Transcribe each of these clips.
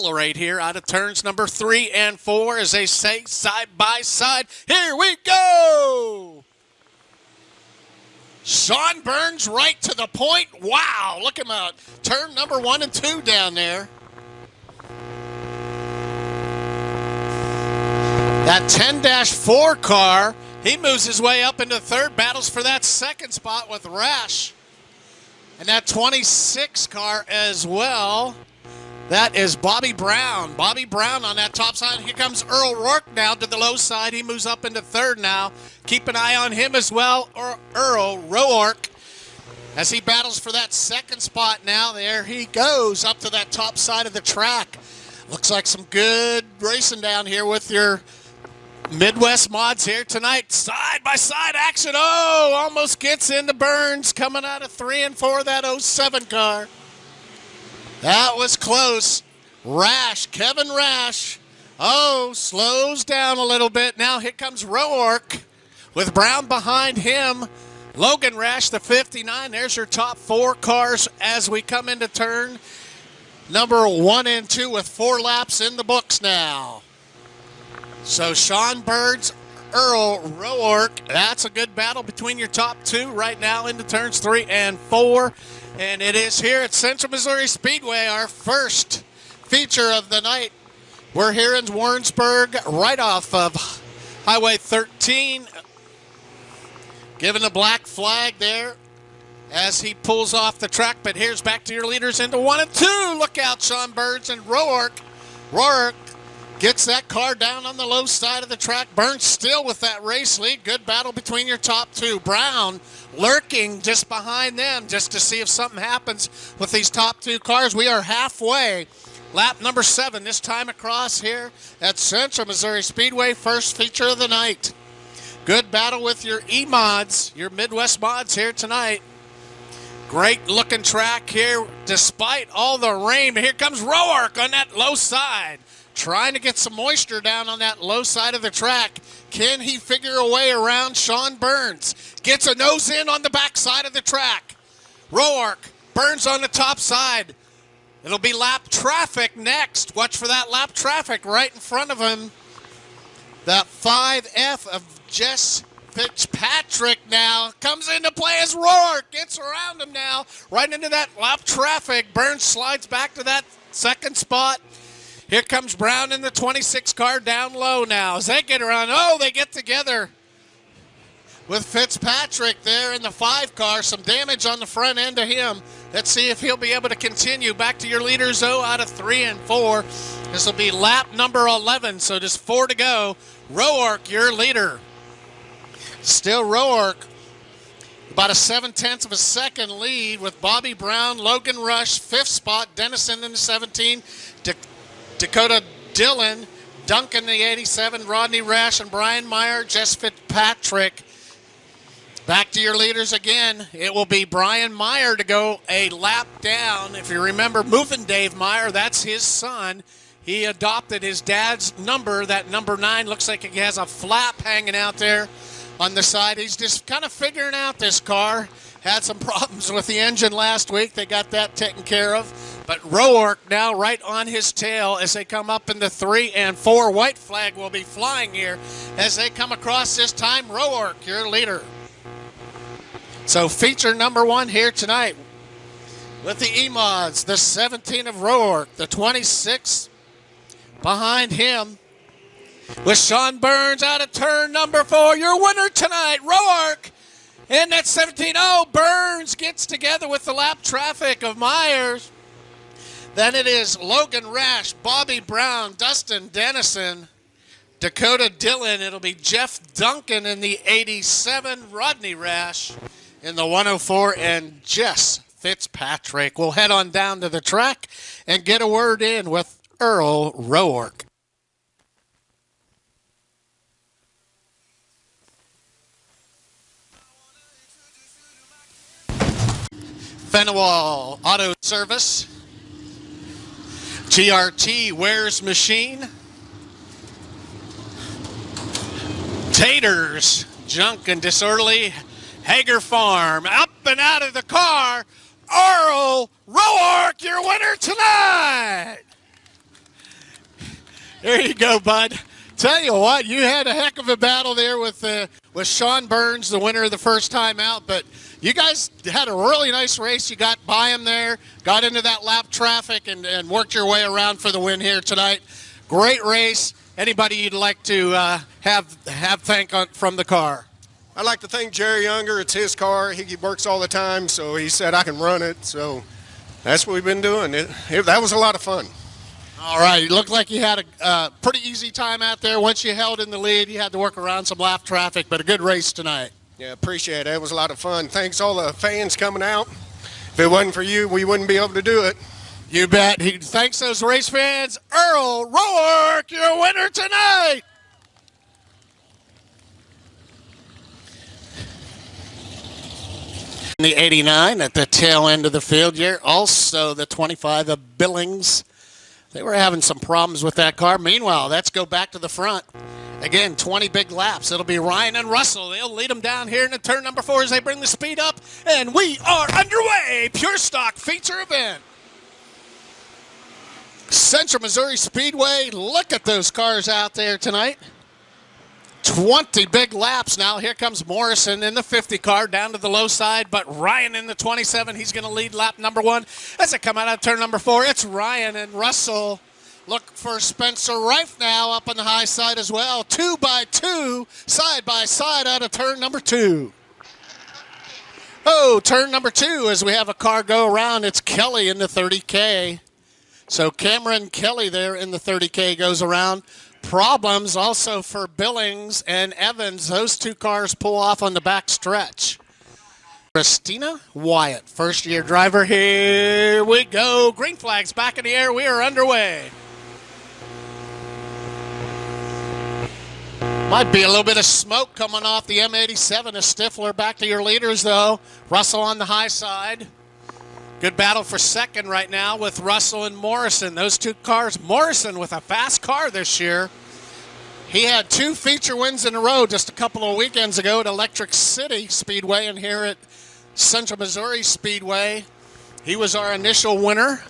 accelerate here out of turns number 3 and 4, as they say, side by side. Here we go! Sean Burns right to the point. Wow, look at him out. Turn number 1 and 2 down there. That 10-4 car, he moves his way up into third, battles for that second spot with Rash. And that 26 car as well, that is Bobby Brown. Bobby Brown on that top side. Here comes Earl Rourke now to the low side. He moves up into third now. Keep an eye on him as well, Earl Rourke, as he battles for that second spot now. There he goes up to that top side of the track. Looks like some good racing down here with your Midwest mods here tonight. Side-by-side action. Oh, almost gets into Burns coming out of 3 and 4, that 07 car. That was close. Rash, Kevin Rash. Oh, slows down a little bit. Now here comes Rourke with Brown behind him. Logan Rash, the 59. There's your top 4 cars as we come into turn number 1 and 2 with 4 laps in the books now. So Sean Burns, Earl Rourke, that's a good battle between your top 2 right now into turns 3 and 4. And it is here at Central Missouri Speedway, our first feature of the night. We're here in Warrensburg, right off of Highway 13. Giving the black flag there as he pulls off the track. But here's back to your leaders into 1 and 2. Look out, Sean Burns and Rourke. Rourke gets that car down on the low side of the track. Burns still with that race lead. Good battle between your top 2. Brown lurking just behind them just to see if something happens with these top 2 cars. We are halfway. Lap number 7 this time across here at Central Missouri Speedway. First feature of the night. Good battle with your E-mods, your Midwest mods here tonight. Great looking track here despite all the rain. Here comes Rourke on that low side, trying to get some moisture down on that low side of the track. Can he figure a way around Sean Burns? Gets a nose in on the back side of the track. Rourke, Burns on the top side. It'll be lap traffic next. Watch for that lap traffic right in front of him. That 5F of Jess Fitzpatrick now comes into play as Rourke gets around him now. Right into that lap traffic. Burns slides back to that second spot. Here comes Brown in the 26 car down low now. As they get around, oh, they get together with Fitzpatrick there in the 5 car. Some damage on the front end of him. Let's see if he'll be able to continue. Back to your leaders, though, out of 3 and 4. This will be lap number 11, so just 4 to go. Rourke, your leader. Still Rourke, about a 0.7 of a second lead with Bobby Brown, Logan Rush, 5th spot, Dennison in the 17, Dakota Dillon, Duncan the 87, Rodney Rash, and Brian Meyer, Jess Fitzpatrick. Back to your leaders again. It will be Brian Meyer to go a lap down. If you remember, Moving Dave Meyer, that's his son. He adopted his dad's number. That number 9 looks like he has a flap hanging out there on the side. He's just kind of figuring out this car. Had some problems with the engine last week. They got that taken care of. But Rourke now right on his tail as they come up in the 3 and 4. White flag will be flying here as they come across this time. Rourke, your leader. So feature number 1 here tonight with the E-mods. The 17 of Rourke, the 26 behind him. With Sean Burns out of turn number 4. Your winner tonight, Rourke. And that 17. Oh, Burns gets together with the lap traffic of Myers. Then it is Logan Rash, Bobby Brown, Dustin Dennison, Dakota Dillon. It'll be Jeff Duncan in the 87, Rodney Rash in the 104, and Jess Fitzpatrick. We'll head on down to the track and get a word in with Earl Rourke. Fenwell Auto Service, GRT Wares Machine, Taters, Junk and Disorderly, Hager Farm. Up and out of the car, Earl Rourke, your winner tonight. There you go, bud. Tell you what, you had a heck of a battle there with Sean Burns, the winner of the first time out. But you guys had a really nice race. You got by him there, got into that lap traffic, and worked your way around for the win here tonight. Great race. Anybody you'd like to have thank from the car? I'd like to thank Jerry Younger. It's his car. He works all the time, so he said I can run it. So that's what we've been doing. That was a lot of fun. All right. It looked like you had a pretty easy time out there. Once you held in the lead, you had to work around some lap traffic, but a good race tonight. Yeah, appreciate it. It was a lot of fun. Thanks all the fans coming out. If it wasn't for you, we wouldn't be able to do it. You bet. Thanks those race fans. Earl Roark, your winner tonight. The 89 at the tail end of the field here. Also the 25 of Billings. They were having some problems with that car. Meanwhile, let's go back to the front. Again, 20 big laps. It'll be Ryan and Russell. They'll lead them down here into turn number 4 as they bring the speed up. And we are underway. Pure Stock feature event. Central Missouri Speedway. Look at those cars out there tonight. 20 big laps now. Here comes Morrison in the 50 car down to the low side, but Ryan in the 27. He's going to lead lap number 1 as they come out of turn number 4. It's Ryan and Russell. Look for Spencer Reif now up on the high side as well. 2 by 2, side by side out of turn number 2. Oh, turn number 2 as we have a car go around. It's Kelly in the 30K. So Cameron Kelly there in the 30K goes around. Problems also for Billings and Evans. Those two cars pull off on the back stretch. Christina Wyatt, first-year driver. Here we go. Green flags back in the air. We are underway. Might be a little bit of smoke coming off the M87 of Stifler. Back to your leaders, though. Russell on the high side. Good battle for second right now with Russell and Morrison. Those two cars. Morrison with a fast car this year. He had 2 feature wins in a row just a couple of weekends ago at Electric City Speedway and here at Central Missouri Speedway. He was our initial winner.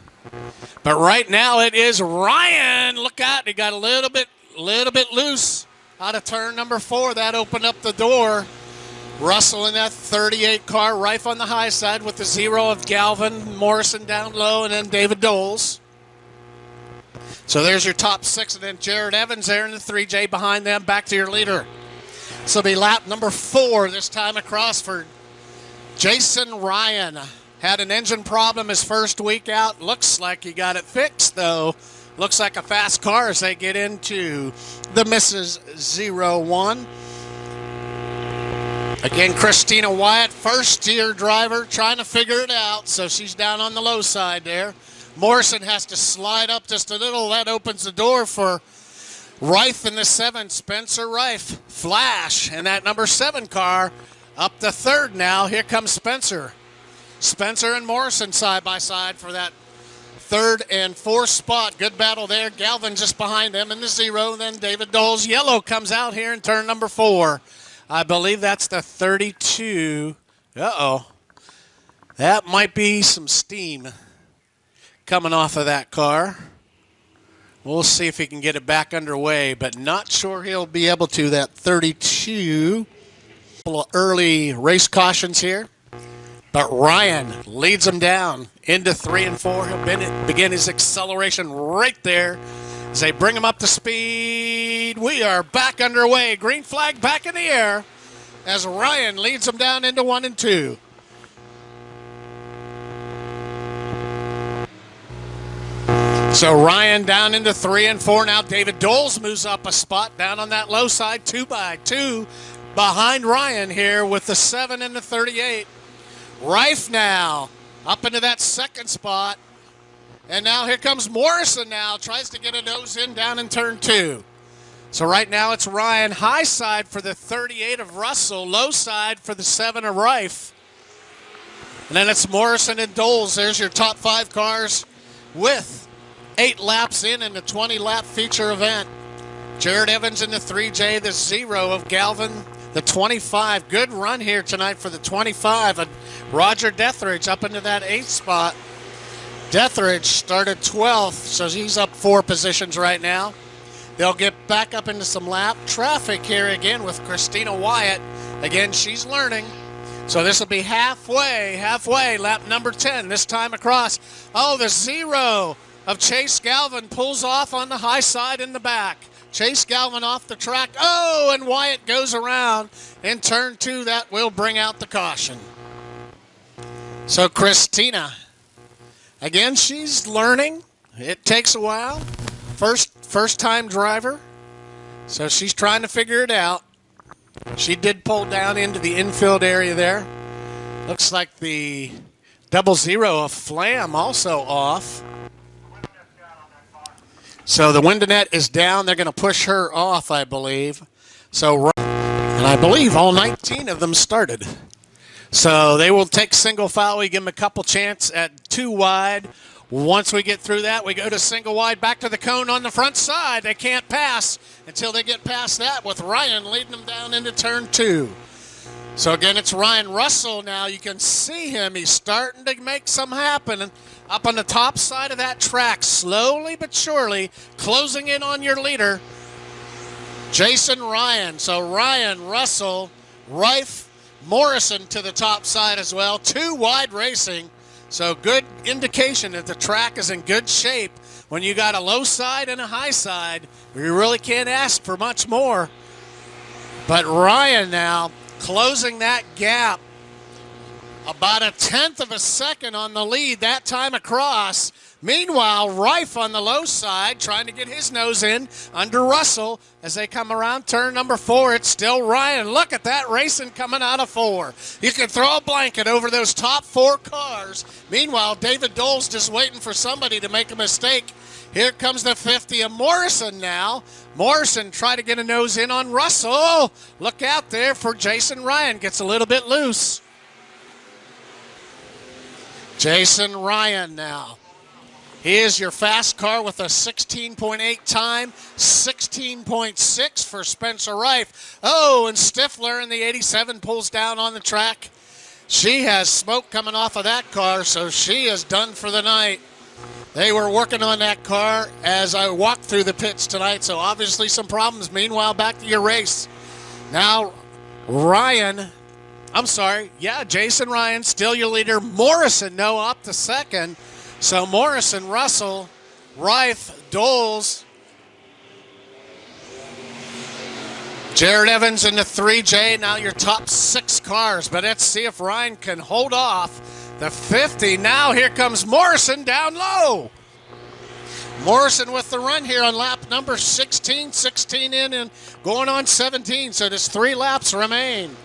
But right now it is Ryan. Look out. He got a little bit loose out of turn number 4. That opened up the door. Russell in that 38 car, Reif on the high side with the 0 of Galvin, Morrison down low, and then David Doles. So there's your top 6, and then Jared Evans there in the 3J behind them. Back to your leader. This will be lap number 4 this time across for Jason Ryan. Had an engine problem his first week out. Looks like he got it fixed, though. Looks like a fast car as they get into the Mrs. 01. Again, Christina Wyatt, first-year driver, trying to figure it out, so she's down on the low side there. Morrison has to slide up just a little. That opens the door for Reif in the 7, Spencer Reif. Flash in that number 7 car up to 3rd now. Here comes Spencer. Spencer and Morrison side by side for that 3rd and 4th spot. Good battle there. Galvin just behind them in the 0. Then David Doles. Yellow comes out here in turn number 4. I believe that's the 32. Uh-oh. That might be some steam coming off of that car. We'll see if he can get it back underway, but not sure he'll be able to. That 32. A couple of early race cautions here. But Ryan leads him down into 3 and 4. He'll begin his acceleration right there. As they bring him up to speed, we are back underway. Green flag back in the air as Ryan leads them down into 1 and 2. So Ryan down into 3 and 4. Now David Doles moves up a spot down on that low side, 2 by 2 behind Ryan here with the 7 and the 38. Reif now up into that 2nd spot. And now here comes Morrison now. Tries to get a nose in down in turn 2. So right now it's Ryan. High side for the 38 of Russell. Low side for the 7 of Reif. And then it's Morrison and Doles. There's your top 5 cars with 8 laps in the 20-lap feature event. Jared Evans in the 3J. The 0 of Galvin. The 25. Good run here tonight for the 25. And Roger Deathridge up into that 8th spot. Deathridge started 12th, so he's up 4 positions right now. They'll get back up into some lap traffic here again with Christina Wyatt. Again, she's learning. So this will be halfway, lap number 10, this time across. Oh, the zero of Chase Galvin pulls off on the high side in the back. Chase Galvin off the track. Oh, and Wyatt goes around in turn 2. That will bring out the caution. So Christina, again, she's learning. It takes a while. First time driver. So she's trying to figure it out. She did pull down into the infield area there. Looks like the 00 of Flam also off. So the Windonet is down. They're going to push her off, I believe. And I believe all 19 of them started. So they will take single foul. We give them a couple chance at 2 wide. Once we get through that, we go to single wide, back to the cone on the front side. They can't pass until they get past that, with Ryan leading them down into turn 2. So again, it's Ryan Russell now. You can see him. He's starting to make some happen up on the top side of that track, slowly but surely, closing in on your leader, Jason Ryan. So Ryan, Russell, Reif, Morrison to the top side as well. 2 wide racing. So good indication that the track is in good shape. When you got a low side and a high side, you really can't ask for much more. But Ryan now closing that gap, about 1/10 of a second on the lead that time across. Meanwhile, Reif on the low side trying to get his nose in under Russell as they come around turn number 4. It's still Ryan. Look at that racing coming out of 4. You can throw a blanket over those top 4 cars. Meanwhile, David Dole's just waiting for somebody to make a mistake. Here comes the 50 of Morrison now. Morrison try to get a nose in on Russell. Oh, look out there for Jason Ryan. Gets a little bit loose. Jason Ryan now. He is your fast car with a 16.8 time, 16.6 for Spencer Reif. Oh, and Stifler in the 87 pulls down on the track. She has smoke coming off of that car, so she is done for the night. They were working on that car as I walked through the pits tonight, so obviously some problems. Meanwhile, back to your race. Now, Jason Ryan, still your leader. Morrison, no, up to second. So Morrison, Russell, Reif, Doles, Jared Evans in the 3J. Now your top 6 cars. But let's see if Ryan can hold off the 50. Now here comes Morrison down low. Morrison with the run here on lap number 16. 16 in and going on 17. So just 3 laps remain.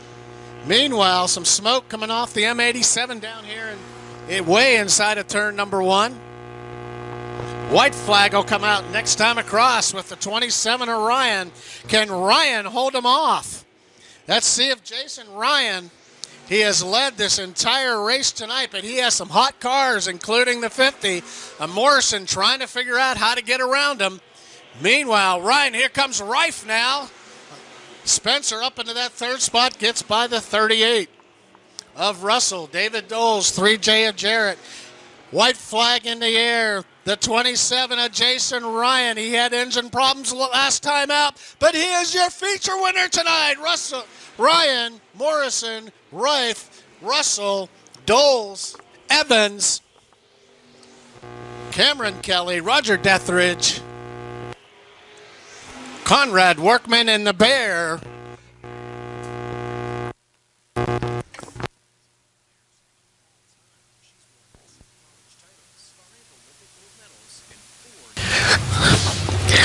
Meanwhile, some smoke coming off the M87 down here and way inside of turn number 1. White flag will come out next time across with the 27 of Ryan. Can Ryan hold him off? Let's see if Jason Ryan, he has led this entire race tonight, but he has some hot cars, including the 50. Morrison trying to figure out how to get around him. Meanwhile, Ryan, here comes Reif now. Spencer up into that 3rd spot, gets by the 38 of Russell. David Doles, 3J of Jarrett. White flag in the air. The 27 of Jason Ryan. He had engine problems last time out, but he is your feature winner tonight. Ryan, Morrison, Reif, Russell, Doles, Evans, Cameron Kelly, Roger Deathridge, Conrad Workman, and the Bear.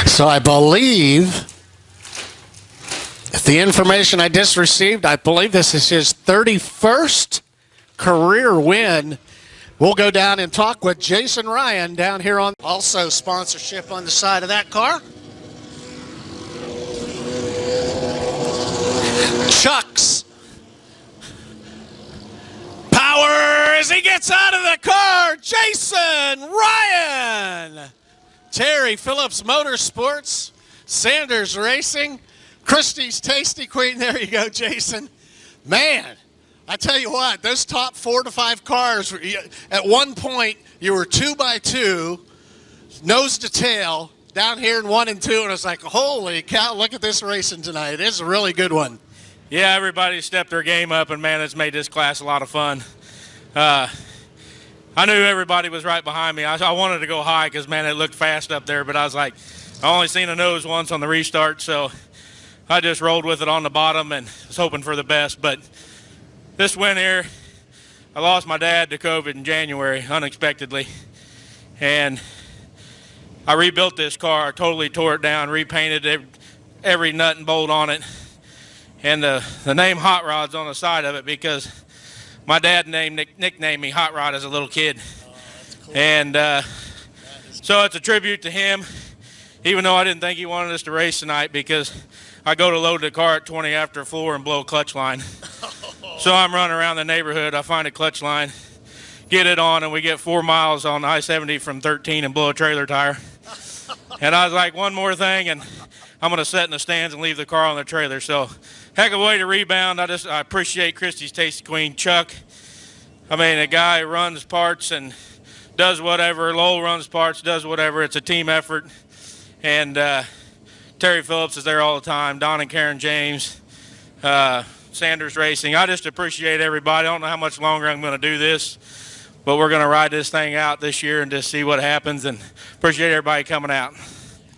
So I believe, if the information I just received, I believe this is his 31st career win. We'll go down and talk with Jason Ryan down here on also sponsorship on the side of that car. Chucks. Power as he gets out of the car. Jason Ryan. Terry Phillips Motorsports, Sanders Racing, Christie's Tasty Queen. There you go, Jason. Man, I tell you what, those top 4 to 5 cars, at one point, you were 2 by 2, nose to tail, down here in 1 and 2, and I was like, holy cow, look at this racing tonight. It's a really good one. Yeah, everybody stepped their game up, and, man, it's made this class a lot of fun. I knew everybody was right behind me. I wanted to go high because, man, it looked fast up there. But I was like, I only seen a nose once on the restart, so I just rolled with it on the bottom and was hoping for the best. But this win here, I lost my dad to COVID in January unexpectedly. And I rebuilt this car. I totally tore it down, repainted every nut and bolt on it. And the name Hot Rod's on the side of it because my dad nicknamed me Hot Rod as a little kid. Oh, that's cool. And so it's a tribute to him, even though I didn't think he wanted us to race tonight because I go to load the car at 20 after a floor and blow a clutch line. So I'm running around the neighborhood. I find a clutch line, get it on, and we get 4 miles on I-70 from 13 and blow a trailer tire. And I was like, one more thing, and I'm going to sit in the stands and leave the car on the trailer. So heck of a way to rebound. I appreciate Christie's Tasty Queen, Chuck. I mean, a guy who runs parts and does whatever. Lowell runs parts, does whatever. It's a team effort. And Terry Phillips is there all the time. Don and Karen James, Sanders Racing. I just appreciate everybody. I don't know how much longer I'm going to do this, but we're going to ride this thing out this year and just see what happens. And appreciate everybody coming out.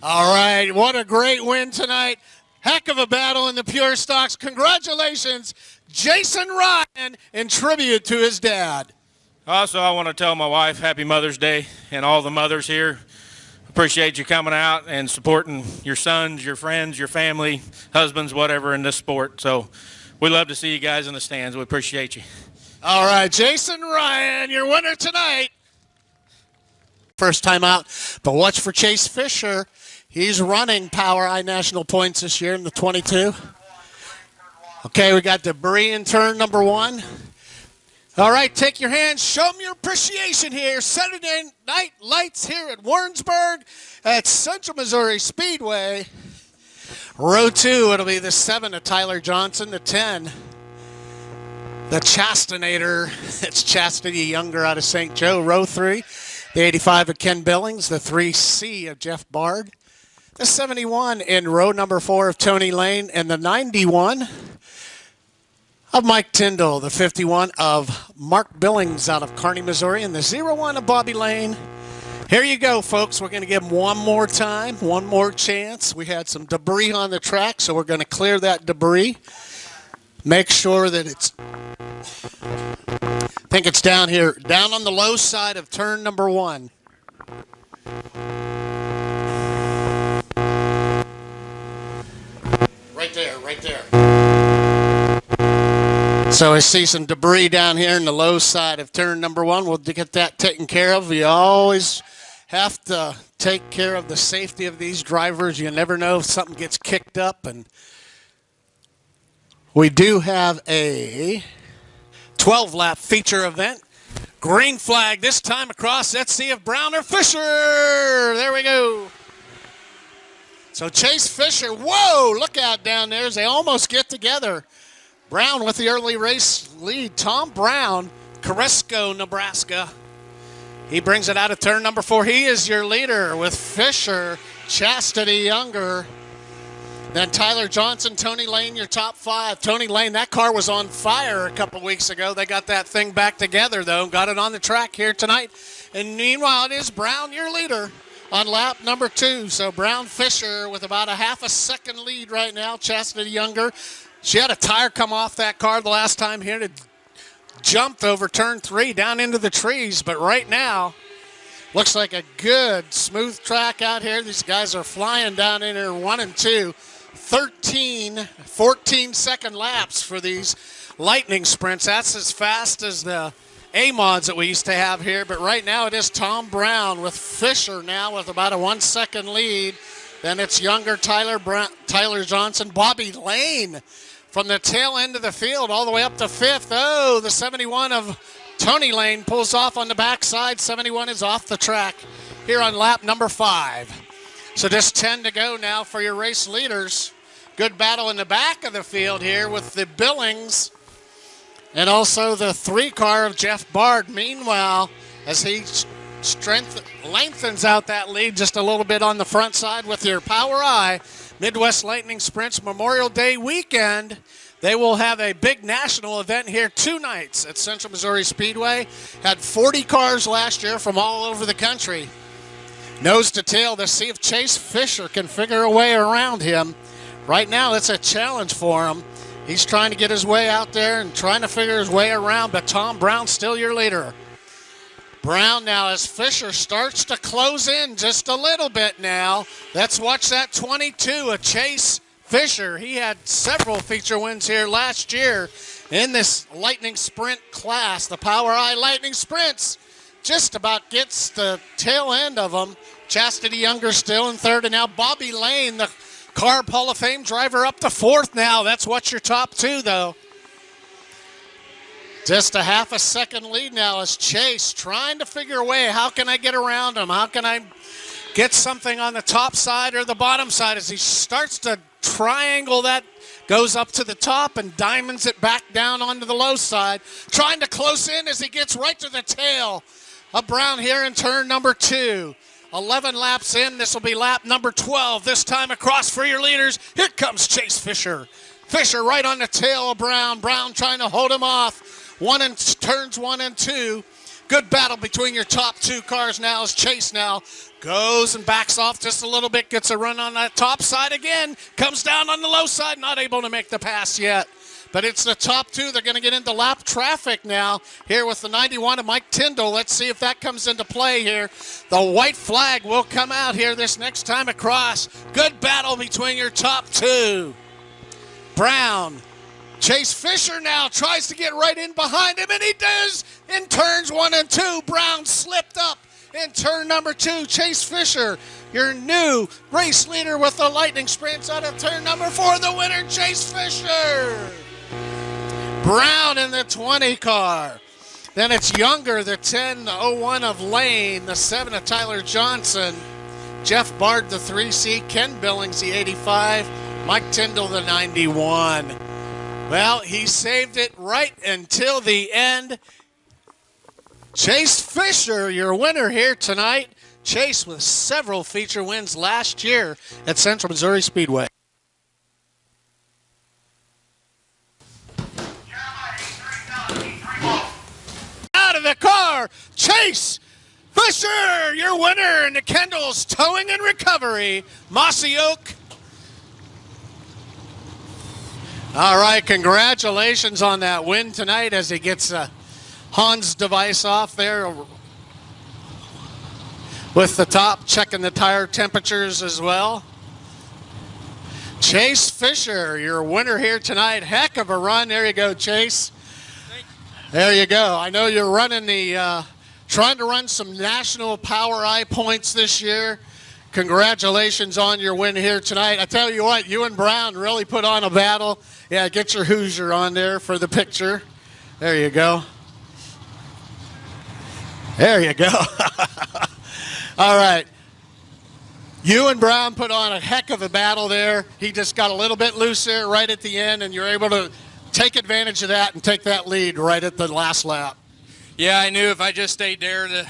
All right, what a great win tonight. Heck of a battle in the Pure Stocks. Congratulations, Jason Ryan, in tribute to his dad. Also, I want to tell my wife Happy Mother's Day and all the mothers here. Appreciate you coming out and supporting your sons, your friends, your family, husbands, whatever in this sport. So we love to see you guys in the stands. We appreciate you. All right, Jason Ryan, your winner tonight. First time out, but watch for Chase Fisher. He's running Power I National Points this year in the 22. Okay, we got debris in turn number 1. All right, take your hands, show them your appreciation here. Saturday night lights here at Warrensburg at Central Missouri Speedway. Row 2, it'll be the 7 of Tyler Johnson, the 10. The Chastinator, it's Chastity Younger out of St. Joe. Row 3, the 85 of Ken Billings, the 3C of Jeff Bard. The 71 in row number 4 of Tony Lane, and the 91 of Mike Tyndall, the 51 of Mark Billings out of Kearney, Missouri, and the 01 of Bobby Lane. Here you go, folks. We're going to give them one more time, one more chance. We had some debris on the track, so we're going to clear that debris. Make sure that it's, I think it's down here, down on the low side of turn number 1. Right there, right there. So I see some debris down here in the low side of turn number 1. We'll get that taken care of. You always have to take care of the safety of these drivers. You never know if something gets kicked up. And we do have a 12-lap feature event. Green flag this time across. Let's see if Brown or Fisher. There we go. So Chase Fisher, whoa, look out down there as they almost get together. Brown with the early race lead. Tom Brown, Caresco, Nebraska. He brings it out of turn number 4. He is your leader with Fisher, Chastity Younger. Then Tyler Johnson, Tony Lane, your top 5. Tony Lane, that car was on fire a couple weeks ago. They got that thing back together, though. Got it on the track here tonight. And meanwhile, it is Brown, your leader, on lap number 2. So Brown Fisher with about a half a second lead right now. Chastity Younger. She had a tire come off that car the last time here. It jumped over turn 3 down into the trees. But right now, looks like a good, smooth track out here. These guys are flying down in here 1 and 2. 14-second laps for these lightning sprints. That's as fast as the A-mods that we used to have here. But right now it is Tom Brown with Fisher now with about a 1 second lead. Then it's Younger, Tyler Johnson, Bobby Lane from the tail end of the field all the way up to 5th. Oh, the 71 of Tony Lane pulls off on the backside. 71 is off the track here on lap number 5. So just 10 to go now for your race leaders. Good battle in the back of the field here with the Billings and also the 3 car of Jeff Bard. Meanwhile, as he lengthens out that lead just a little bit on the front side with your Power Eye. Midwest Lightning Sprints Memorial Day weekend. They will have a big national event here 2 nights at Central Missouri Speedway. Had 40 cars last year from all over the country. Nose to tail to see if Chase Fisher can figure a way around him. Right now, it's a challenge for him. He's trying to get his way out there and trying to figure his way around, but Tom Brown's still your leader. Brown now as Fisher starts to close in just a little bit now. Let's watch that 22 of Chase Fisher. He had several feature wins here last year in this Lightning Sprint class. The Power Eye Lightning Sprints just about gets the tail end of them. Chastity Younger still in third, and now Bobby Lane, the Carb Hall of Fame driver, up to fourth now. That's what's your top 2, though. Just a half a second lead now as Chase trying to figure a way. How can I get around him? How can I get something on the top side or the bottom side as he starts to triangle that, goes up to the top and diamonds it back down onto the low side. Trying to close in as he gets right to the tail of Brown here in turn number 2. 11 laps in. This will be lap number 12. This time across for your leaders. Here comes Chase Fisher. Fisher right on the tail of Brown. Brown trying to hold him off. Turns 1 and 2. Good battle between your top 2 cars now as Chase now goes and backs off just a little bit. Gets a run on that top side again. Comes down on the low side. Not able to make the pass yet. But it's the top 2. They're going to get into lap traffic now here with the 91 of Mike Tyndall. Let's see if that comes into play here. The white flag will come out here this next time across. Good battle between your top 2. Brown. Chase Fisher now tries to get right in behind him, and he does in turns 1 and 2. Brown slipped up in turn number 2. Chase Fisher, your new race leader with the Lightning Sprints out of turn number 4. The winner, Chase Fisher. Brown in the 20 car. Then it's Younger, the 10, the 01 of Lane, the 7 of Tyler Johnson. Jeff Bard, the 3C. Ken Billings, the 85. Mike Tyndall, the 91. Well, he saved it right until the end. Chase Fisher, your winner here tonight. Chase with several feature wins last year at Central Missouri Speedway. Out of the car, Chase Fisher, your winner in the Kendall's Towing and Recovery. Mossy Oak. All right, congratulations on that win tonight as he gets Hans' device off there with the top, checking the tire temperatures as well. Chase Fisher, your winner here tonight. Heck of a run. There you go, Chase. There you go. I know you're running trying to run some national Power Eye points this year. Congratulations on your win here tonight. I tell you what, you and Brown really put on a battle. Yeah, get your Hoosier on there for the picture. There you go. There you go. All right. You and Brown put on a heck of a battle there. He just got a little bit loose there right at the end, and you're able to take advantage of that and take that lead right at the last lap. Yeah, I knew if I just stayed there, the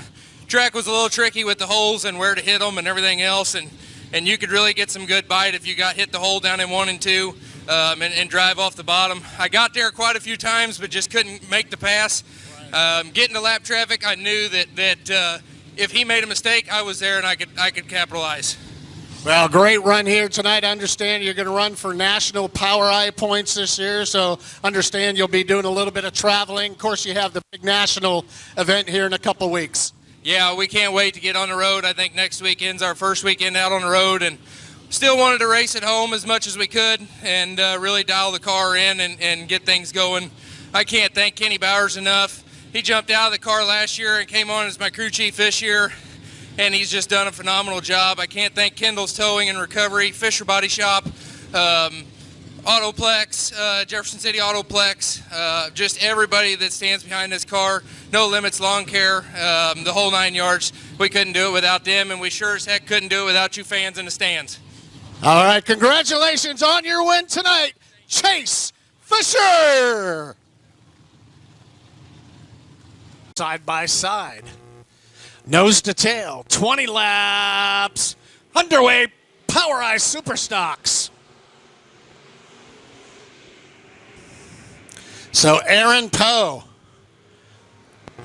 track was a little tricky with the holes and where to hit them and everything else, and you could really get some good bite if you got hit the hole down in 1 and 2 and drive off the bottom. I got there quite a few times, but just couldn't make the pass. Getting to lap traffic, I knew that if he made a mistake, I was there and I could capitalize. Well, great run here tonight. I understand you're going to run for national Power Eye points this year, so understand you'll be doing a little bit of traveling. Of course, you have the big national event here in a couple weeks. Yeah, we can't wait to get on the road. I think next weekend's our first weekend out on the road, and still wanted to race at home as much as we could and really dial the car in and get things going. I can't thank Kenny Bowers enough. He jumped out of the car last year and came on as my crew chief this year, and he's just done a phenomenal job. I can't thank Kendall's Towing and Recovery, Fisher Body Shop, Autoplex, Jefferson City Autoplex, just everybody that stands behind this car. No Limits Lawn Care, the whole 9 yards. We couldn't do it without them, and we sure as heck couldn't do it without you fans in the stands. All right, congratulations on your win tonight, Chase Fisher. Side by side. Nose to tail, 20 laps, underway, Power Eye Super Stocks. So Aaron Poe,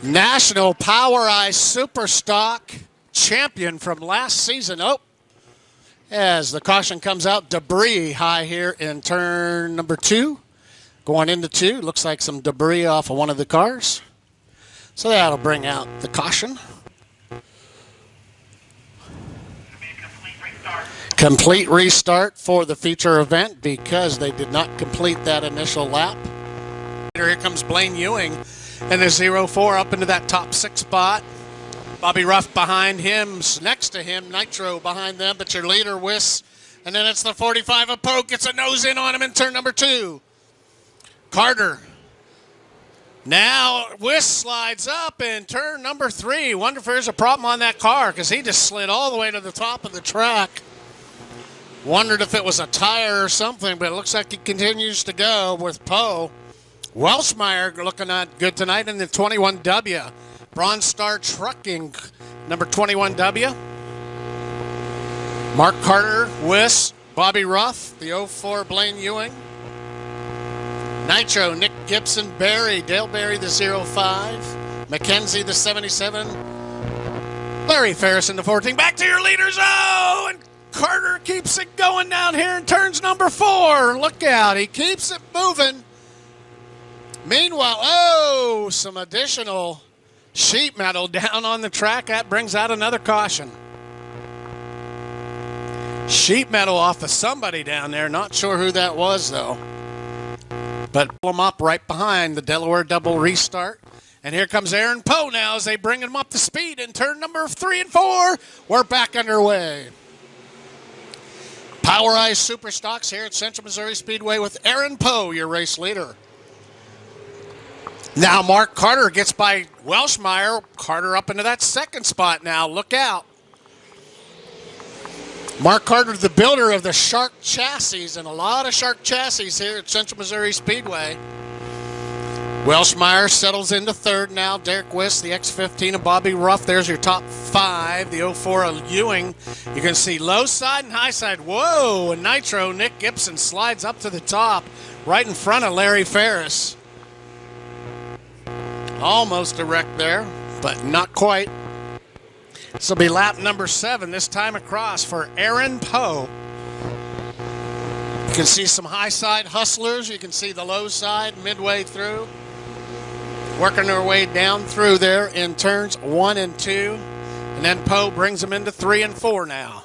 National Power Eye Super Stock champion from last season. Oh, as the caution comes out, debris high here in turn number 2. Going into 2, looks like some debris off of one of the cars. So that'll bring out the caution. Complete restart for the feature event because they did not complete that initial lap. Here comes Blaine Ewing in the 04 up into that top 6 spot. Bobby Ruff behind him, next to him, Nitro behind them, but your leader, Wiss. And then it's the 45 of Poke, gets a nose in on him in turn number 2. Carter. Now Wiss slides up in turn number 3. Wonder if there's a problem on that car because he just slid all the way to the top of the track. Wondered if it was a tire or something, but it looks like he continues to go with Poe. Welshmeyer looking good tonight in the 21W. Bronze Star Trucking, number 21W. Mark Carter, Wiss, Bobby Ruff, the 04 Blaine Ewing. Nitro, Nick Gibson, Barry, Dale Barry, the 05. McKenzie, the 77. Larry Ferris in the 14. Back to your leaders. Oh, and Carter keeps it going down here in turns number 4. Look out. He keeps it moving. Meanwhile, oh, some additional sheet metal down on the track. That brings out another caution. Sheet metal off of somebody down there. Not sure who that was, though. But pull him up right behind the Delaware double restart. And here comes Aaron Poe now as they bring him up to speed in turn number 3 and 4. We're back underway. Power Eye Super Stocks here at Central Missouri Speedway with Aaron Poe, your race leader. Now Mark Carter gets by Welshmeyer. Carter up into that 2nd spot now. Look out. Mark Carter, the builder of the Shark chassis, and a lot of Shark chassis here at Central Missouri Speedway. Welshmeyer settles into 3rd now. Derek Wiss, the X15 of Bobby Ruff. There's your top 5. The 04 of Ewing. You can see low side and high side. Whoa, and Nitro, Nick Gibson slides up to the top right in front of Larry Ferris. Almost a wreck there, but not quite. This will be lap number 7, this time across for Aaron Poe. You can see some high side hustlers. You can see the low side midway through. Working their way down through there in turns 1 and 2. And then Poe brings them into 3 and 4 now.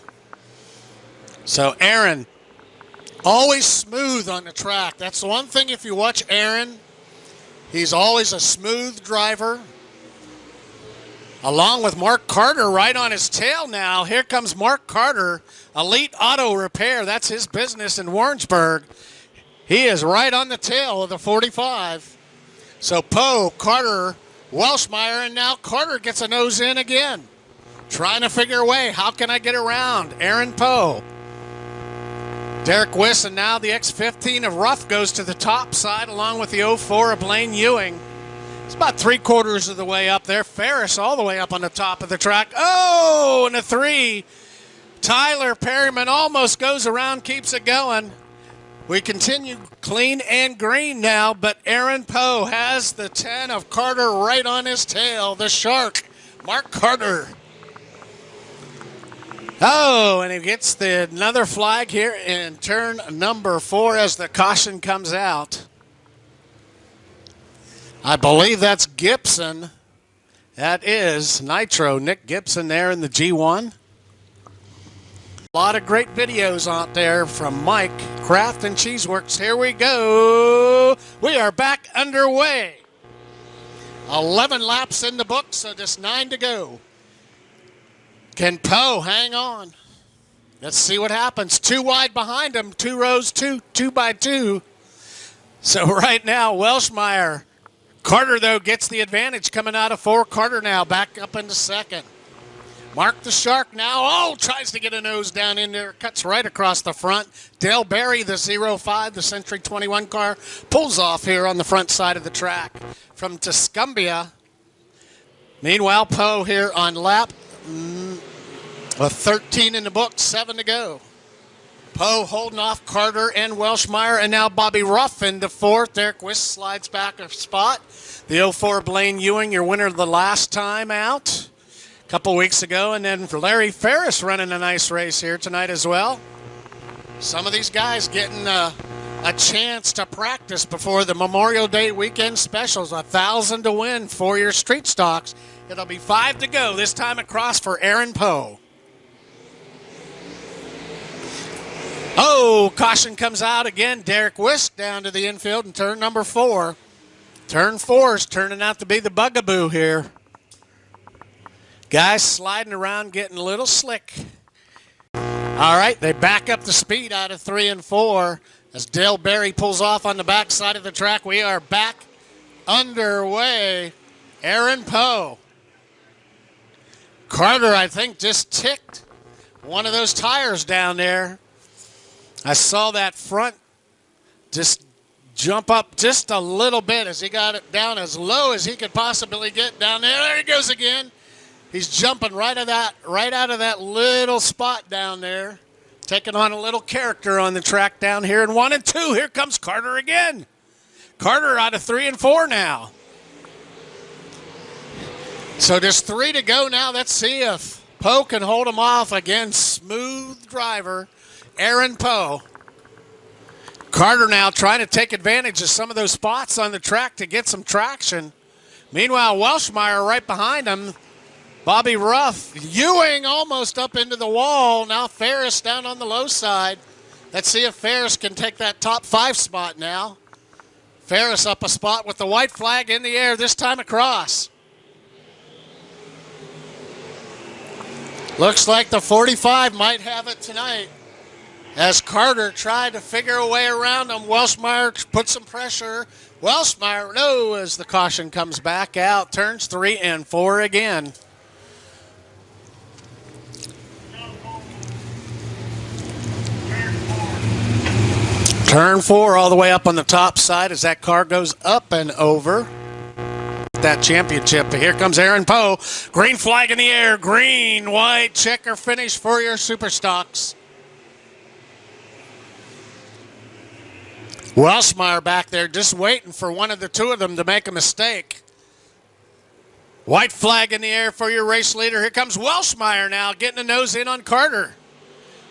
So Aaron, always smooth on the track. That's the one thing if you watch Aaron. He's always a smooth driver. Along with Mark Carter right on his tail now. Here comes Mark Carter, Elite Auto Repair. That's his business in Warrensburg. He is right on the tail of the 45. So Poe, Carter, Welshmeyer, and now Carter gets a nose in again. Trying to figure a way. How can I get around Aaron Poe? Derek Wiss, and now the X15 of Ruff goes to the top side along with the 04 of Blaine Ewing. It's about 3/4 of the way up there. Ferris all the way up on the top of the track. Oh, and a 3. Tyler Perryman almost goes around, keeps it going. We continue clean and green now, but Aaron Poe has the 10 of Carter right on his tail. The Shark, Mark Carter. Oh, and he gets another flag here in turn number 4 as the caution comes out. I believe that's Gibson. That is Nitro, Nick Gibson there in the G1. A lot of great videos out there from Mike, Craft and Cheeseworks. Here we go. We are back underway. 11 laps in the book, so just 9 to go. Can Poe hang on? Let's see what happens. 2 wide behind him, 2 rows, 2 by 2. So right now, Welshmeyer. Carter, though, gets the advantage coming out of 4. Carter now back up into 2nd. Mark the Shark now. Oh, tries to get a nose down in there. Cuts right across the front. Dale Barry, the 05, the Century 21 car, pulls off here on the front side of the track. From Tuscumbia, Meanwhile, Poe here on lap 13 in the book, 7 to go. Poe holding off Carter and Welshmeyer, and now Bobby Ruff into fourth. Derek Wist slides back a spot. The 04 Blaine Ewing, your winner the last time out a couple weeks ago. And then Larry Ferris running a nice race here tonight as well. Some of these guys getting a chance to practice before the Memorial Day weekend specials. 1,000 to win for your street stocks. It'll be 5 to go, this time across for Aaron Poe. Oh, caution comes out again. Derek Wist down to the infield in turn number 4. Turn 4 is turning out to be the bugaboo here. Guys sliding around, getting a little slick. All right, they back up the speed out of 3 and 4 as Dale Berry pulls off on the backside of the track. We are back underway. Aaron Poe. Carter, I think, just ticked one of those tires down there. I saw that front just jump up just a little bit as he got it down as low as he could possibly get down there. There he goes again. He's jumping right out of that little spot down there, taking on a little character on the track down here in 1 and 2. Here comes Carter again. Carter out of 3 and 4 now. So just 3 to go now. Let's see if Poe can hold him off. Again, smooth driver, Aaron Poe. Carter now trying to take advantage of some of those spots on the track to get some traction. Meanwhile, Welshmeyer right behind him. Bobby Ruff, Ewing almost up into the wall. Now Ferris down on the low side. Let's see if Ferris can take that top 5 spot now. Ferris up a spot with the white flag in the air, this time across. Looks like the 45 might have it tonight. As Carter tried to figure a way around him, Welshmeyer put some pressure. Welshmeyer, no, as the caution comes back out. Turns 3 and 4 again. Turn 4 all the way up on the top side as that car goes up and over that championship. Here comes Aaron Poe. Green flag in the air. Green, white, checker finish for your super stocks. Welshmeyer back there just waiting for one of the two of them to make a mistake. White flag in the air for your race leader. Here comes Welshmeyer now getting a nose in on Carter.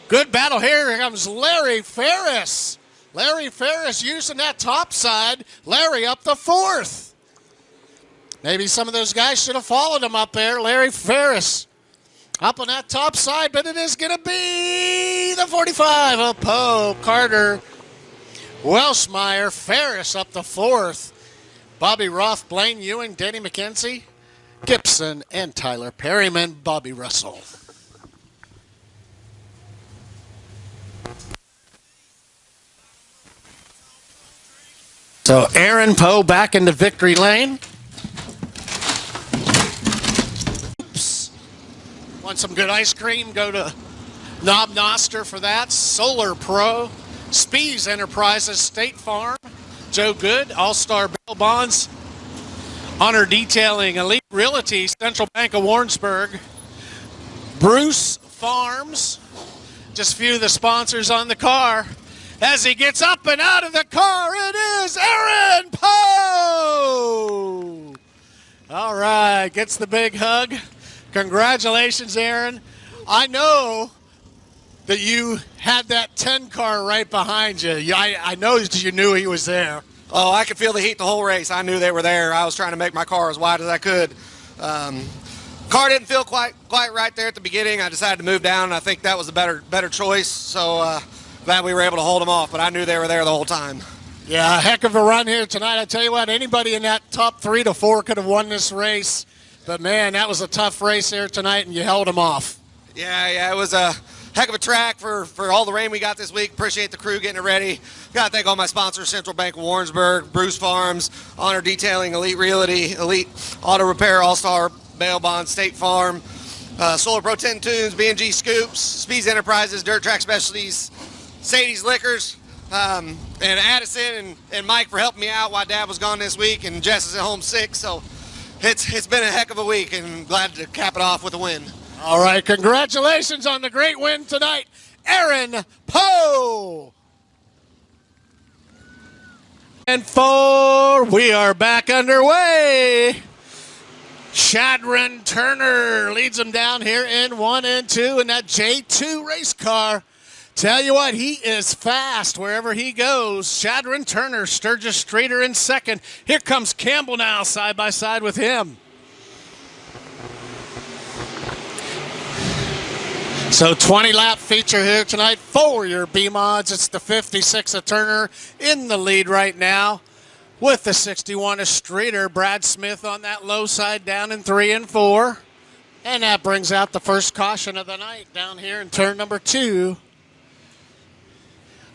Good battle here. Here comes Larry Ferris. Larry Ferris using that top side. Larry up the 4th. Maybe some of those guys should have followed him up there. Larry Ferris up on that top side, but it is going to be the 45 of Poe, Carter, Welshmeyer, Ferris up the 4th. Bobby Ruff, Blaine Ewing, Danny McKenzie, Gibson, and Tyler Perryman, Bobby Russell. So Aaron Poe back into victory lane. Oops. Want some good ice cream? Go to Knob Noster for that. Solar Pro, Spees Enterprises, State Farm, Joe Good, All-Star Bail Bonds, Honor Detailing, Elite Realty, Central Bank of Warrensburg, Bruce Farms, just a few of the sponsors on the car. As he gets up and out of the car, it is Aaron Poe! All right, gets the big hug. Congratulations, Aaron. I know that you had that 10 car right behind you. I know that you knew he was there. Oh, I could feel the heat the whole race. I knew they were there. I was trying to make my car as wide as I could. Car didn't feel quite right there at the beginning. I decided to move down, and I think that was a better choice. So glad we were able to hold them off, but I knew they were there the whole time. Yeah, a heck of a run here tonight. I tell you what, anybody in that top 3 to 4 could have won this race. But, man, that was a tough race here tonight, and you held them off. Yeah, it was a heck of a track for all the rain we got this week. Appreciate the crew getting it ready. Got to thank all my sponsors, Central Bank of Warrensburg, Bruce Farms, Honor Detailing, Elite Realty, Elite Auto Repair, All-Star Bail Bonds, State Farm, Solar Pro 10 Tunes, B&G Scoops, Speeds Enterprises, Dirt Track Specialties, Sadie's Liquors, and Addison and Mike for helping me out while Dad was gone this week, and Jess is at home sick. So it's been a heck of a week, and glad to cap it off with a win. All right, congratulations on the great win tonight, Aaron Poe. And we are back underway. Shadron Turner leads them down here in 1 and 2 in that J2 race car. Tell you what, he is fast wherever he goes. Shadron Turner, Sturgis Streeter in second. Here comes Campbell now, side by side with him. So 20-lap feature here tonight for your B-Mods. It's the 56 of Turner in the lead right now with the 61 of Streeter. Brad Smith on that low side down in 3 and 4. And that brings out the first caution of the night down here in turn number 2.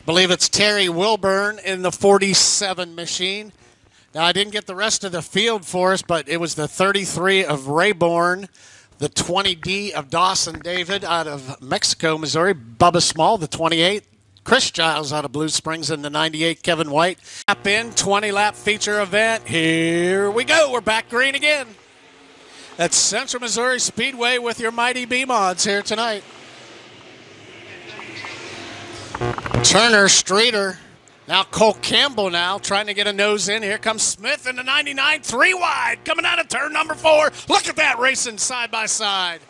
I believe it's Terry Wilburn in the 47 machine. Now, I didn't get the rest of the field for us, but it was the 33 of Rayborn, the 20D of Dawson David out of Mexico, Missouri. Bubba Small, the 28. Chris Giles out of Blue Springs in the 98. Kevin White. Lap in, 20-lap feature event. Here we go. We're back green again. That's Central Missouri Speedway with your mighty B-Mods here tonight. Turner, Streeter. Now Cole Campbell now trying to get a nose in. Here comes Smith in the 99, 3 wide, coming out of turn number 4. Look at that racing side by side.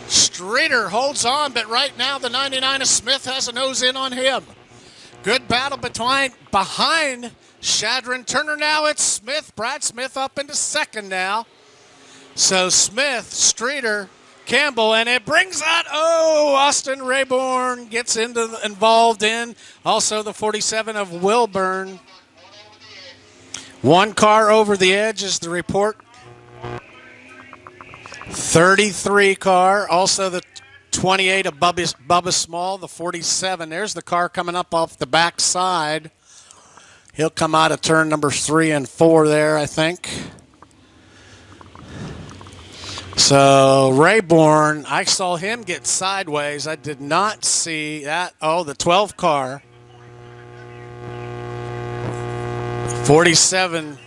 Streeter holds on, but right now the 99 of Smith has a nose in on him. Good battle behind Shadron Turner now. It's Smith, Brad Smith up into second now. So Smith, Streeter, Campbell, and it brings out, Austin Rayborn gets involved in. Also the 47 of Wilburn. 1 car over the edge is the report. 33 car, also the 28 of Bubba Small, the 47. There's the car coming up off the back side. He'll come out of turn number 3 and 4 there, I think. So Rayborn, I saw him get sideways. I did not see that. Oh, the 12 car. 47.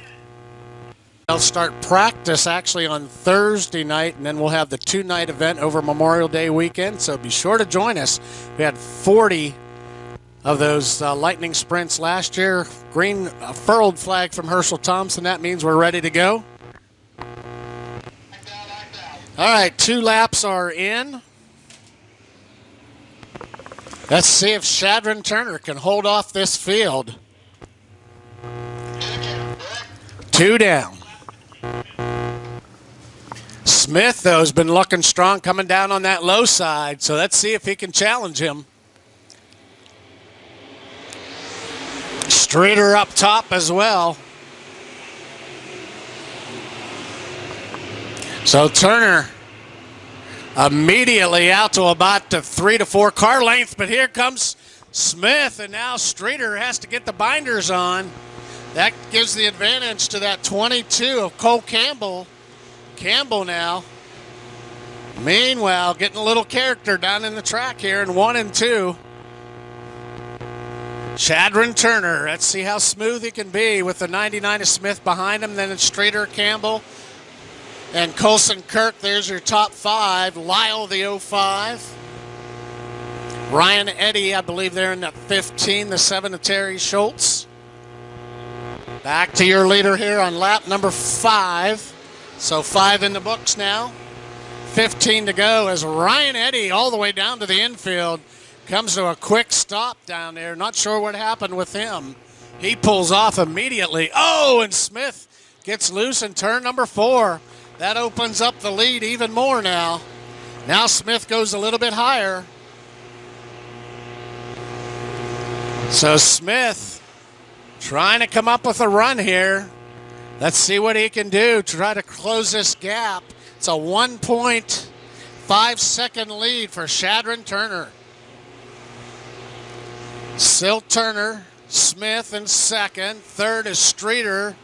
They'll start practice actually on Thursday night, and then we'll have the 2-night event over Memorial Day weekend. So be sure to join us. We had 40 of those lightning sprints last year. Green furled flag from Herschel Thompson. That means we're ready to go. All right, 2 laps are in. Let's see if Shadron Turner can hold off this field. 2 down. Smith, though, has been looking strong coming down on that low side, so let's see if he can challenge him. Streeter up top as well. So Turner immediately out to about the 3 to 4 car length, but here comes Smith, and now Streeter has to get the binders on. That gives the advantage to that 22 of Cole Campbell. Campbell now. Meanwhile, getting a little character down in the track here in 1 and 2. Shadron Turner, let's see how smooth he can be with the 99 of Smith behind him. Then it's Streeter, Campbell, and Colson Kirk. There's your top 5. Lyle, the 05. Ryan Eddy, I believe they're in that 15, the 7 of Terry Schultz. Back to your leader here on lap number 5. So 5 in the books now. 15 to go as Ryan Eddy all the way down to the infield. Comes to a quick stop down there. Not sure what happened with him. He pulls off immediately. Oh, and Smith gets loose in turn number 4. That opens up the lead even more now. Now Smith goes a little bit higher. So Smith trying to come up with a run here. Let's see what he can do to try to close this gap. It's a 1.5-second lead for Shadron Turner. Silt Turner, Smith in second. Third is Streeter.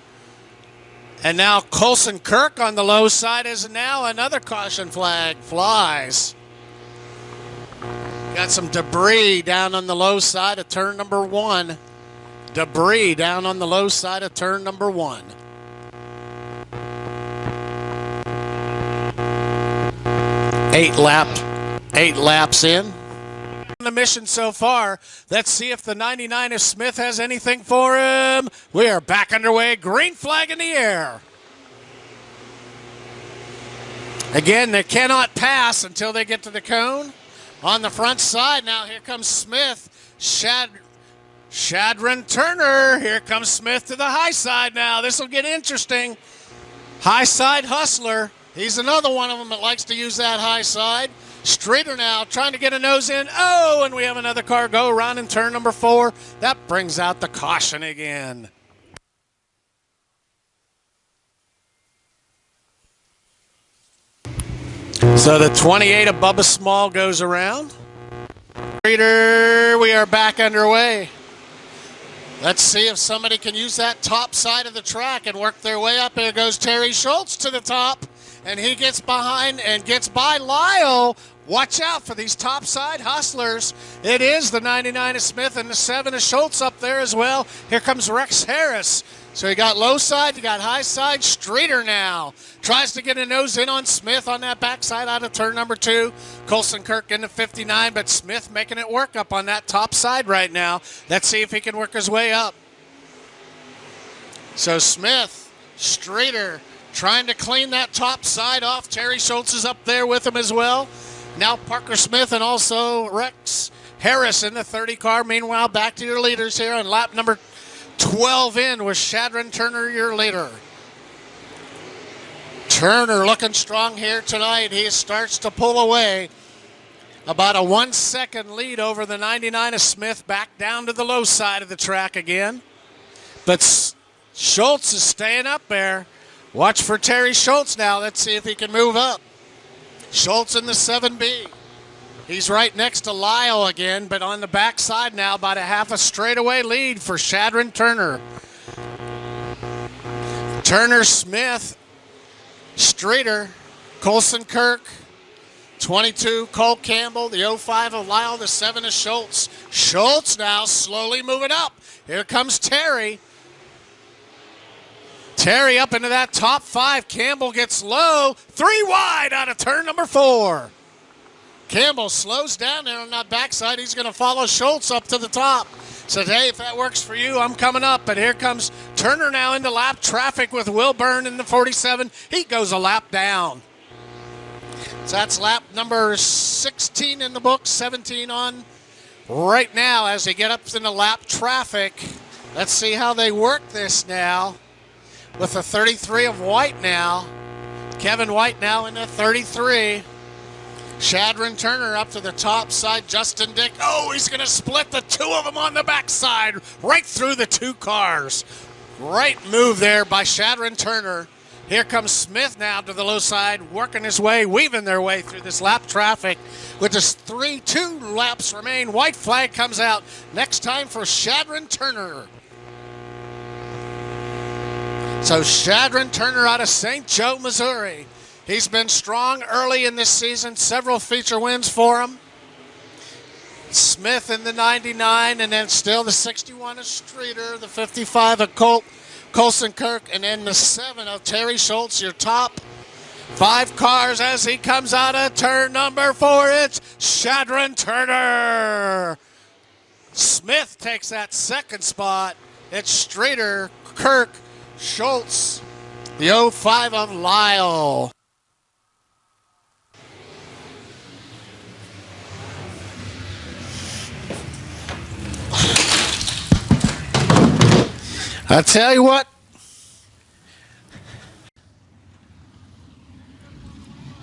And now Colson Kirk on the low side is now another caution flag flies. Got some debris down on the low side of turn number 1. Debris down on the low side of turn number 1. 8 laps in. The mission so far. Let's see if the 99 of Smith has anything for him. We are back underway. Green flag in the air. Again, they cannot pass until they get to the cone. On the front side now, here comes Smith. Shadron Turner. Here comes Smith to the high side now. This will get interesting. High side hustler. He's another one of them that likes to use that high side. Streeter now trying to get a nose in. Oh, and we have another car go around in turn number 4. That brings out the caution again. So the 28 of Bubba Small goes around. Streeter, we are back underway. Let's see if somebody can use that top side of the track and work their way up. Here goes Terry Schultz to the top, and he gets behind and gets by Lyle. Watch out for these top side hustlers. It is the 99 of Smith and the 7 of Schultz up there as well. Here comes Rex Harris. So you got low side, you got high side. Streeter now tries to get a nose in on Smith on that backside out of turn number 2. Colson Kirk into 59, but Smith making it work up on that top side right now. Let's see if he can work his way up. So Smith, Streeter trying to clean that top side off. Terry Schultz is up there with him as well. Now Parker Smith and also Rex Harris in the 30 car. Meanwhile, back to your leaders here on lap number 12 in with Shadron Turner, your leader. Turner looking strong here tonight. He starts to pull away. About a 1 second lead over the 99 of Smith, back down to the low side of the track again. But Schultz is staying up there. Watch for Terry Schultz now. Let's see if he can move up. Schultz in the 7B. He's right next to Lyle again, but on the backside now, about a half a straightaway lead for Shadron Turner. Turner, Smith, Streeter, Colson Kirk, 22, Cole Campbell, the 05 of Lyle, the 7 of Schultz. Schultz now slowly moving up. Here comes Terry. Terry up into that top 5. Campbell gets low. 3 wide out of turn number 4. Campbell slows down there on that backside. He's going to follow Schultz up to the top. Said, hey, if that works for you, I'm coming up. But here comes Turner now into lap traffic with Will Byrne in the 47. He goes a lap down. So that's lap number 16 in the book, 17 on right now as they get up into lap traffic. Let's see how they work this now with the 33 of White now. Kevin White now in the 33. Shadron Turner up to the top side. Justin Dick. Oh, he's going to split the 2 of them on the backside right through the 2 cars. Right move there by Shadron Turner. Here comes Smith now to the low side, working his way, weaving their way through this lap traffic. With just 2 laps remain, white flag comes out. Next time for Shadron Turner. So Shadron Turner out of St. Joe, Missouri. He's been strong early in this season, several feature wins for him. Smith in the 99, and then still the 61 of Streeter, the 55 of Colson Kirk, and then the 7 of Terry Schultz, your top 5 cars as he comes out of turn number 4. It's Shadron Turner. Smith takes that second spot. It's Streeter, Kirk, Schultz, the 05 of Lyle. I tell you what,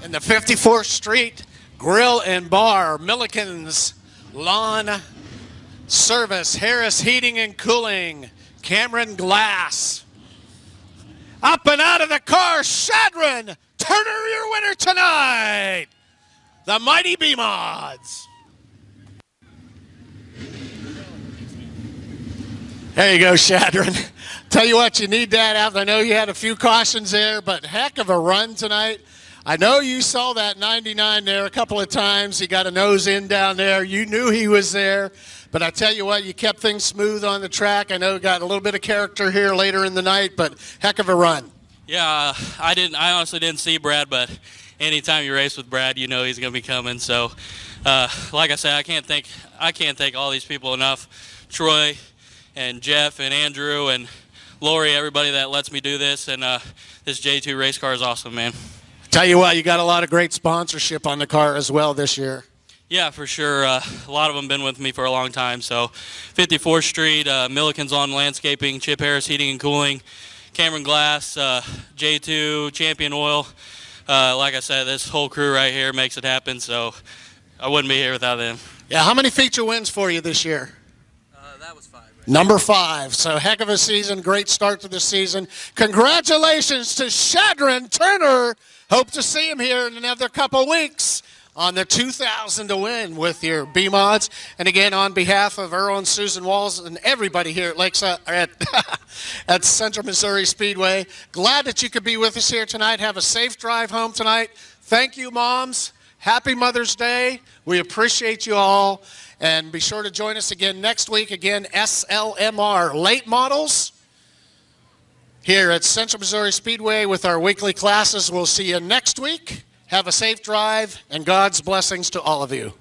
in the 54th Street Grill and Bar, Milliken's Lawn Service, Harris Heating and Cooling, Cameron Glass. Up and out of the car, Shadron Turner, your winner tonight. The Mighty B-Mods. There you go, Shadron. Tell you what, you need that out. I know you had a few cautions there, but heck of a run tonight. I know you saw that 99 there a couple of times. He got a nose in down there. You knew he was there. But I tell you what, you kept things smooth on the track. I know you got a little bit of character here later in the night, but heck of a run. Yeah, I honestly didn't see Brad, but anytime you race with Brad, you know he's going to be coming. So, like I said, I can't thank all these people enough. Troy and Jeff and Andrew and Lori, everybody that lets me do this, and this J2 race car is awesome, man. Tell you what, you got a lot of great sponsorship on the car as well this year. Yeah, for sure. A lot of them been with me for a long time. So 54th Street, Milliken's Lawn Landscaping, Chip Harris Heating and Cooling, Cameron Glass, J2, Champion Oil. Like I said, this whole crew right here makes it happen, so I wouldn't be here without them. Yeah, how many feature wins for you this year? That was 5. Right? Number 5. So heck of a season, great start to the season. Congratulations to Shadron Turner. Hope to see him here in another couple weeks on the 2,000 to win with your B-Mods. And again, on behalf of Earl and Susan Walls and everybody here at Lakeside, at Central Missouri Speedway, glad that you could be with us here tonight. Have a safe drive home tonight. Thank you, moms. Happy Mother's Day. We appreciate you all. And be sure to join us again next week. Again, SLMR late models here at Central Missouri Speedway with our weekly classes. We'll see you next week. Have a safe drive and God's blessings to all of you.